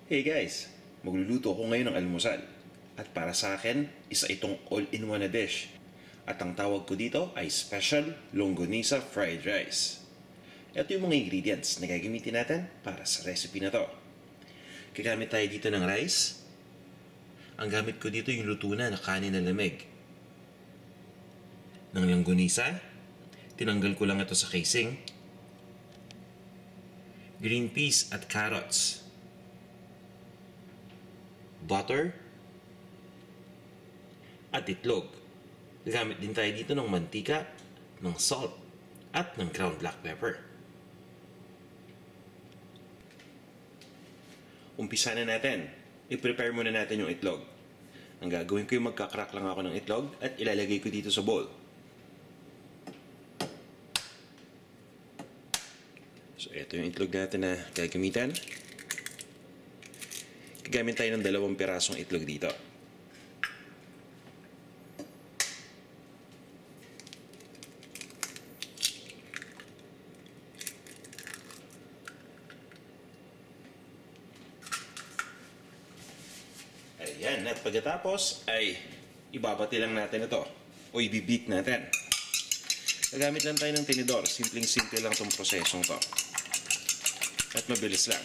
Hey guys, magluluto ako ngayon ng almusal. At para sa akin, isa itong all-in-one na dish. At ang tawag ko dito ay Special Longganisa Fried Rice. Ito yung mga ingredients na gagamitin natin para sa recipe na to. Gagamit tayo dito ng rice. Ang gamit ko dito yung luto na kanin na lamig. Ng longganisa, tinanggal ko lang ito sa casing. Green peas at carrots. Butter at itlog. Gagamit din tayo dito ng mantika, ng salt, at ng ground black pepper. Umpisa na natin. I-prepare muna natin yung itlog. Ang gagawin ko yung magkakrak lang ako ng itlog at ilalagay ko dito sa bowl. So, ito yung itlog natin na gagamitan. Gagamit tayo ng 2 pirasong itlog dito. Ayan, at pagkatapos ay ibabati lang natin ito o ibibit natin. Gagamit lang tayo ng tinidor. Simpleng-simple lang itong prosesong to. At mabilis lang.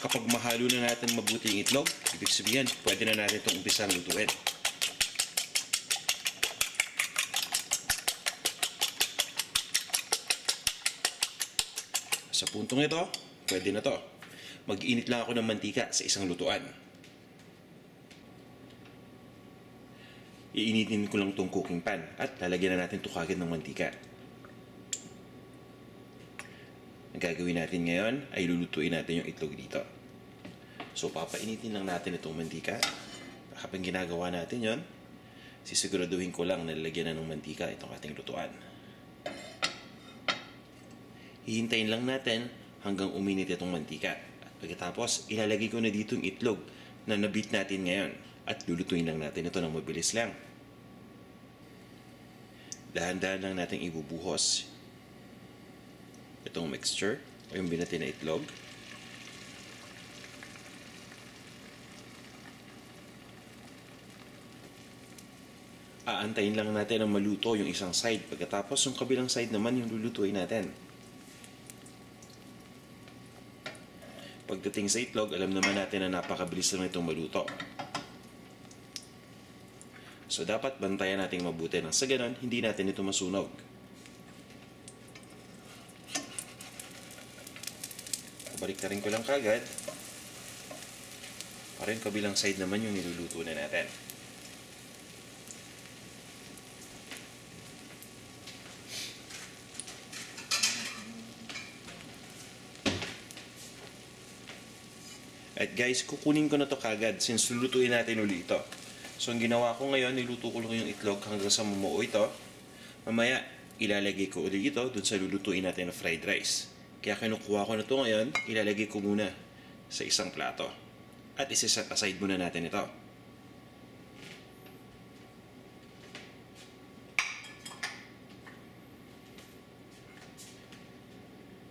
Kapag mahalo na natin mabuti yung itlog, ibig sabihin, pwede na natin itong umpisang lutuin. Sa puntong ito, pwede na to. Mag-init lang ako ng mantika sa isang lutuan. Iinitin ko lang itong cooking pan at lalagyan na natin ito kagad ng mantika. Ang gagawin natin ngayon ay lulutuin natin yung itlog dito. So papainitin lang natin itong mantika. Habang ginagawa natin yon, sisiguraduhin ko lang na lalagyan na ng mantika itong ating lutuan. Hihintayin lang natin hanggang uminit itong mantika. At pagkatapos, ilalagay ko na dito yung itlog na nabit natin ngayon. At lulutuin lang natin ito ng mabilis lang. Dahan-dahan lang natin ibubuhos itong mixture o yung binati na itlog. Aantayin lang natin na maluto yung isang side. Pagkatapos yung kabilang side naman yung lulutuin natin. Pagdating sa itlog, alam naman natin na napakabilis lang itong maluto. So dapat bantayan natin mabuti nang sa ganon, hindi natin ito masunog. Baliktarin ko lang kagad para yung kabilang side naman yung niluluto na natin. At guys, kukunin ko na to kagad since lulutuin natin ulit ito. So ang ginawa ko ngayon, niluto ko lang yung itlog hanggang sa mumuo ito. Mamaya, ilalagay ko ulit ito dun sa lulutuin natin na fried rice. Kaya kinukuha ko na ito ngayon, ilalagay ko muna sa isang plato. At isa-set aside muna natin ito.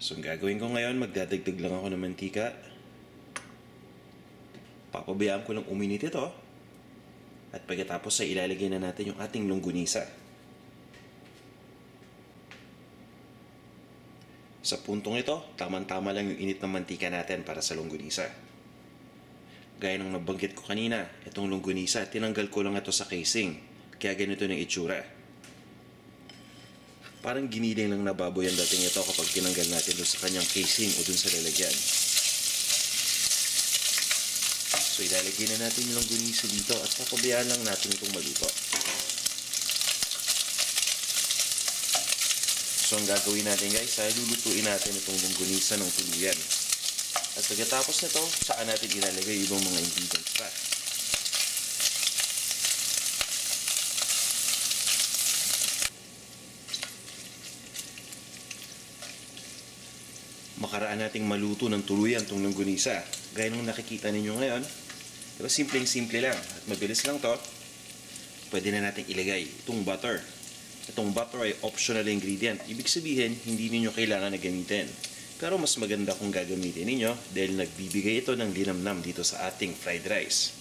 So ang gagawin ko ngayon, magdadagdag lang ako ng mantika. Papabayaan ko lang uminit ito. At pagkatapos ay ilalagay na natin yung ating longganisa. Sa puntong ito, tamang-tama lang yung init ng mantika natin para sa longganisa. Gaya ng nabanggit ko kanina, itong longganisa, tinanggal ko lang ito sa casing. Kaya ganito ng itsura. Parang giniling lang na baboy ang dating ito kapag tinanggal natin doon sa kanyang casing o doon sa lalagyan. So ilalagay na natin yung longganisa dito at papabayaan lang natin itong maluto. So ang gagawin natin guys ay lulutuin natin itong longganisa ng tuluyan. At pagkatapos nito, saan natin ilalagay yung ibang mga ingredients pa. Makaraan nating maluto ng tuluyan itong longganisa. Gaya nung nakikita ninyo ngayon, diba simpleng-simple lang at mabilis lang to. Pwede na natin ilagay itong butter. Itong butter ay optional ingredient. Ibig sabihin, hindi niyo kailangan na gamitin. Pero mas maganda kung gagamitin ninyo dahil nagbibigay ito ng linamnam dito sa ating fried rice.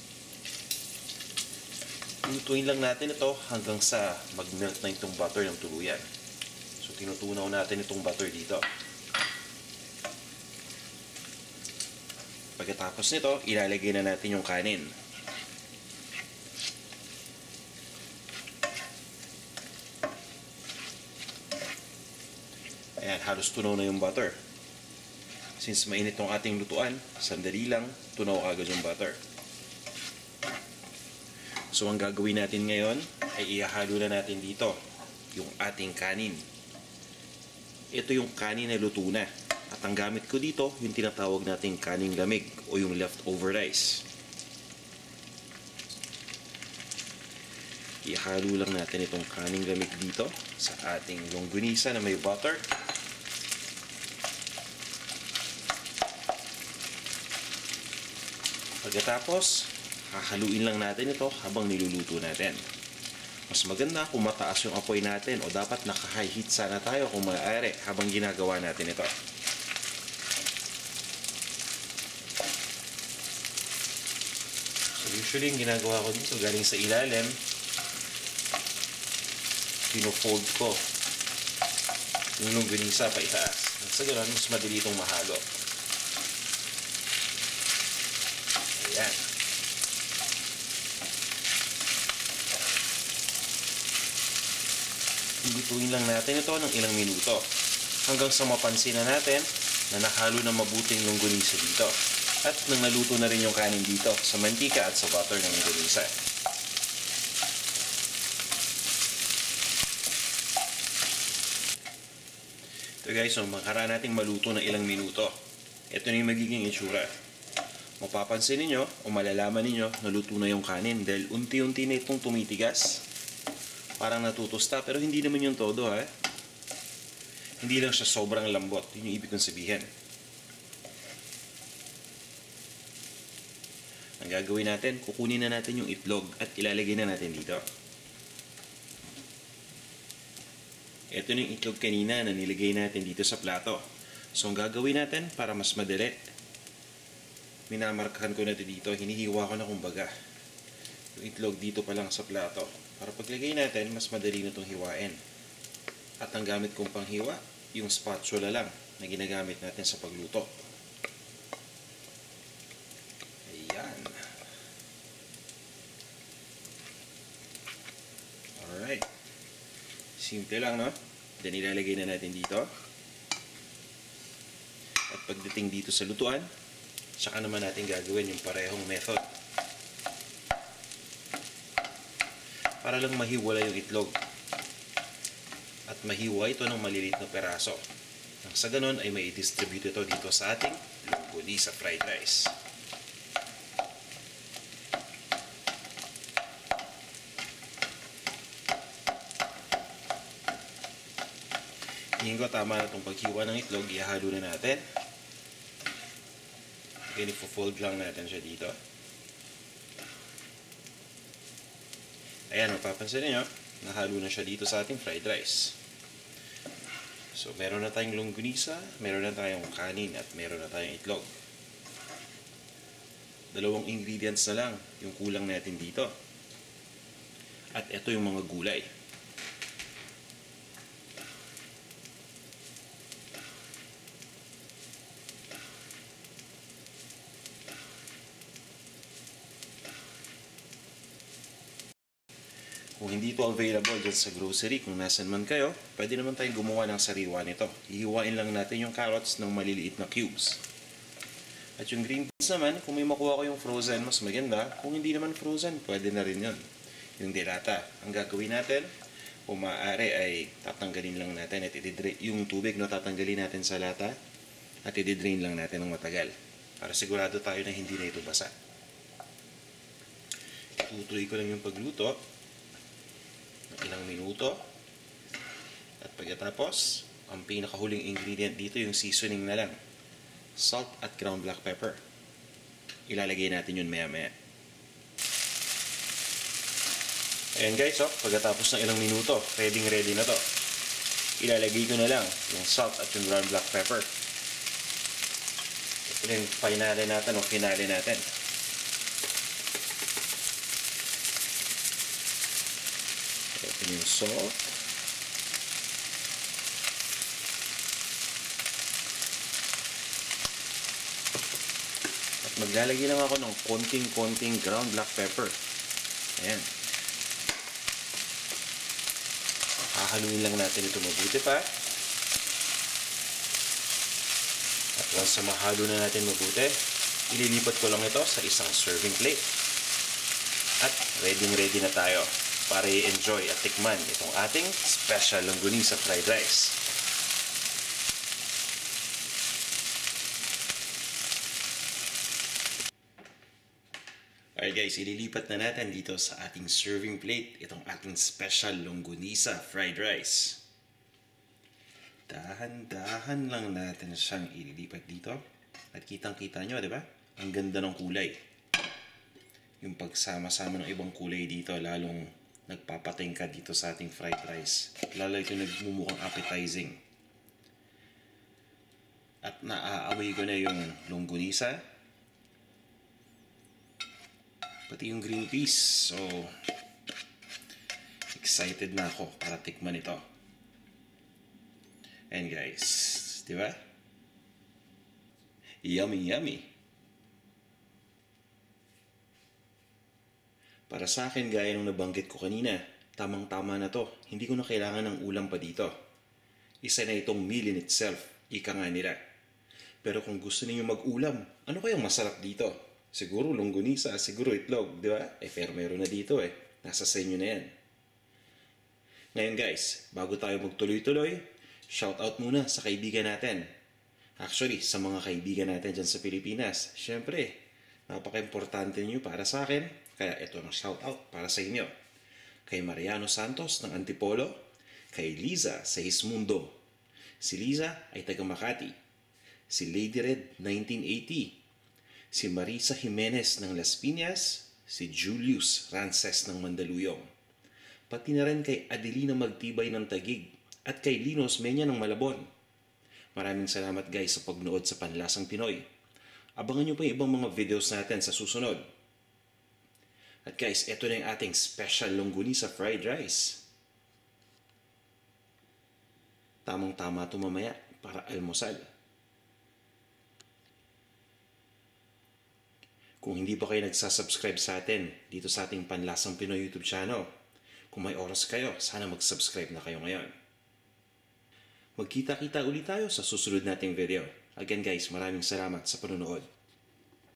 Lutuin lang natin ito hanggang sa mag-melt na itong butter ng tuluyan. So tinutunaw natin itong butter dito. Pagkatapos nito, ilalagay na natin yung kanin. Ayan, halos tunaw na yung butter. Since mainit tong ating lutuan, sandali lang, tunaw agad yung butter. So, ang gagawin natin ngayon ay ihahalo na natin dito yung ating kanin. Ito yung kanin na luto na. At ang gamit ko dito, yung tinatawag nating kaning lamig o yung leftover rice. Ihalo lang natin itong kaning lamig dito sa ating longganisa na may butter. Pagkatapos, hahaluin lang natin ito habang niluluto natin. Mas maganda kung mataas yung apoy natin o dapat naka-high heat sana tayo kung maaari habang ginagawa natin ito. So usually yung ginagawa ko dito galing sa ilalim, pino-fold ko yung longganisa pa itaas. Sa ganoon, mas madali itong mahalo. Ayan. Lutuin lang natin ito ng ilang minuto hanggang sa mapansin na natin na nahalo na mabuting longganisa dito at nang naluto na rin yung kanin dito sa mantika at sa butter ng longganisa. Ito guys, so makaraan nating maluto ng ilang minuto. Ito na yung magiging itsura. Mapapansin ninyo o malalaman ninyo na luto na yung kanin dahil unti-unti na itong tumitigas. Parang natutusta pero hindi naman yung todo ha. Hindi lang siya sobrang lambot. Yun yung ibig kong sabihin. Ang gagawin natin, kukunin na natin yung itlog at ilalagay na natin dito. Ito na yung itlog kanina na nilagay natin dito sa plato. So ang gagawin natin para mas madali, minamarkahan ko na dito, hinihiwa ko na kumbaga yung itlog dito pa lang sa plato para paglagay natin mas madali na itong hiwain. At ang gamit kong panghiwa, yung spatula lang na ginagamit natin sa pagluto. Ayan. Alright. Simple lang, no? Then ilalagay na natin dito. At pagdating dito sa lutuan, saka naman natin gagawin yung parehong method. Para lang mahiwala yung itlog. At mahiwa ito ng maliliit na peraso. Nang sa ganon ay may i-distribute ito dito sa ating longganisa fried rice. Tingin ko tama na itong paghiwa ng itlog, ihahalo na natin. Again, ipo-fold lang natin siya dito. Ayan, mapapansin niyo, nahalo na siya dito sa ating fried rice. So, meron na tayong longganisa, meron na tayong kanin, at meron na tayong itlog. Dalawang ingredients na lang yung kulang natin dito. At ito yung mga gulay. Kung hindi ito available dyan sa grocery, kung nasan man kayo, pwede naman tayong gumawa ng sariwa nito. Ihiwain lang natin yung carrots ng maliliit na cubes. At yung green beans naman, kung may makuha ko yung frozen, mas maganda. Kung hindi naman frozen, pwede na rin yun. Yung delata. Ang gagawin natin, kung maaari ay tatanggalin lang natin at yung tubig na tatanggalin natin sa lata at i-drain lang natin ng matagal. Para sigurado tayo na hindi na ito basa. Tutuloy ko lang yung pagluto. Ilang minuto. At pagkatapos, ang pinakahuling ingredient dito yung seasoning na lang. Salt at ground black pepper. Ilalagay natin yun maya-maya. Ayan guys, pagkatapos ng ilang minuto, ready na to. Ilalagay ko na lang yung salt at yung ground black pepper. Ito yung finale natin o finale natin. Ito yung salt. At maglalagay lang ako ng konting-konting ground black pepper. Ayan. Hahaluin lang natin ito mabuti pa. At once na mahalo na natin mabuti, ililipat ko lang ito sa isang serving plate. At ready na tayo para i-enjoy at tikman itong ating special longganisa fried rice. Alright guys, ililipat na natin dito sa ating serving plate itong ating special longganisa fried rice. Dahan-dahan lang natin siyang ililipat dito. At kitang-kita nyo, di ba? Ang ganda ng kulay. Yung pagsama-sama ng ibang kulay dito, lalong nagpapatingka dito sa ating fried rice. Lalo ito nagmumukhang appetizing. At naaamoy ko na yung longganisa. Pati yung green peas. So, excited na ako para tikman ito. And guys, di ba? Yummy, yummy. Para sa akin, gaya nung nabanggit ko kanina, tamang-tama na to. Hindi ko na kailangan ng ulam pa dito. Isa na itong meal in itself. Ika nga nila. Pero kung gusto niyo mag-ulam, ano kayang masarap dito? Siguro longganisa, siguro itlog, di ba? Pero meron na dito Nasa sa inyo na yan. Ngayon guys, bago tayo magtuloy-tuloy, shoutout muna sa kaibigan natin. Actually, sa mga kaibigan natin dyan sa Pilipinas. Siyempre, napaka-importante nyo para sa akin. Kaya ito ang shoutout para sa inyo. Kay Mariano Santos ng Antipolo. Kay Liza sa Hismundo. Si Liza ay taga Makati. Si Lady Red 1980. Si Marisa Jimenez ng Las Piñas. Si Julius Rances ng Mandaluyong. Pati na rin kay Adelina Magtibay ng Taguig. At kay Linos Menya ng Malabon. Maraming salamat guys sa pagnood sa Panlasang Pinoy. Abangan nyo pa yung ibang mga videos natin sa susunod. At guys, ito na yung ating special longganisa fried rice. Tamang-tama ito mamaya para almusal. Kung hindi pa kayo nagsasubscribe sa atin dito sa ating Panlasang Pinoy YouTube channel, kung may oras kayo, sana mag-subscribe na kayo ngayon. Magkita-kita ulit tayo sa susunod nating video. Again guys, maraming salamat sa panonood.